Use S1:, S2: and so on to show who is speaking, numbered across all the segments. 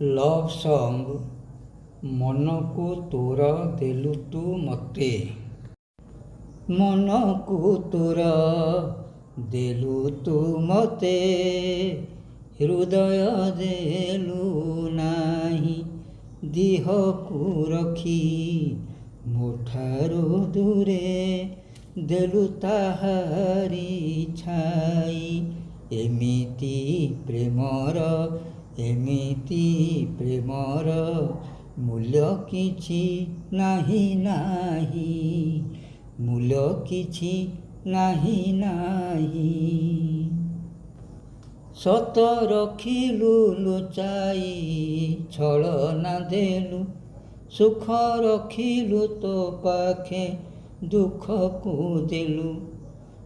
S1: Love song ମନକୁ ତୋର ଦେଲୁ ତୁ ମୋତେ, ମନକୁ ତୋର ଦେଲୁ ତୁ ମୋତେ, ହୃଦୟ ଦେଲୁ ନାହିଁ ଦିହକୁ ରଖି ମୋଠାରୁ ଦୂରେ ଦେଲୁ ତାହାରି ଛାଇ। ଏମିତି ପ୍ରେମର ମୂଲ୍ୟ କିଛି ନାହିଁ, ମୂଲ୍ୟ କିଛି ନାହିଁ। ସତ ରଖିଲୁ ଲୁଚାଇ ଛଳନା ଦେଲୁ, ସୁଖ ରଖିଲୁ ତୋ ପାଖେ ଦୁଃଖକୁ ଦେଲୁ।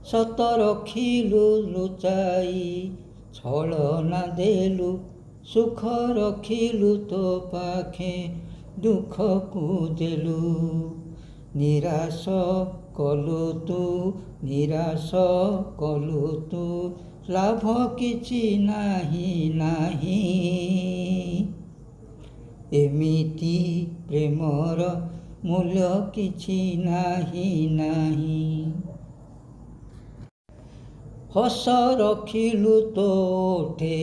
S1: ସତ ରଖିଲୁ ଲୁଚାଇ ଛଳନା ଦେଲୁ, ସୁଖ ରଖିଲୁ ତୋ ପାଖେ ଦୁଃଖକୁ ଦେଲୁ। ନିରାଶ କଲୁ ତୁ ଲାଭ କିଛି ନାହିଁ। ଏମିତି ପ୍ରେମର ମୂଲ୍ୟ କିଛି ନାହିଁ। ହସ ରଖିଲୁ ତୋ ଓଠେ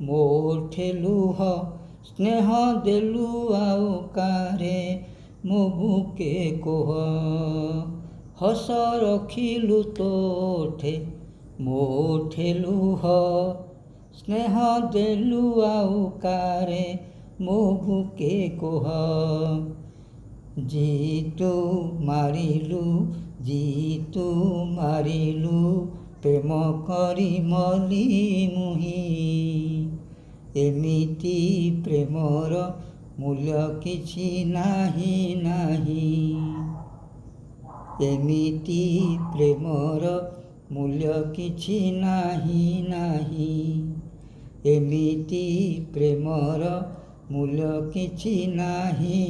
S1: ମୋ ଓଠେ ଲୁହ, ସ୍ନେହ ଦେଲୁ ଆଉ କାରେ ମୋ ବୁକେ କୋହ। ହସ ରଖିଲୁ ତୋ ଓଠେ ମୋ ଓଠେ ଲୁହ, ସ୍ନେହ ଦେଲୁ ଆଉ କାରେ ମୋ ବୁକେ କୋହ। ଜିତୁ ମାରିଲୁ ପ୍ରେମ କରି ମଲି ମୁହିଁ। ଏମିତି ପ୍ରେମର ମୂଲ୍ୟ କିଛି ନାହିଁ। ଏମିତି ପ୍ରେମର ମୂଲ୍ୟ କିଛି ନାହିଁ। ଏମିତି ପ୍ରେମର ମୂଲ୍ୟ କିଛି ନାହିଁ।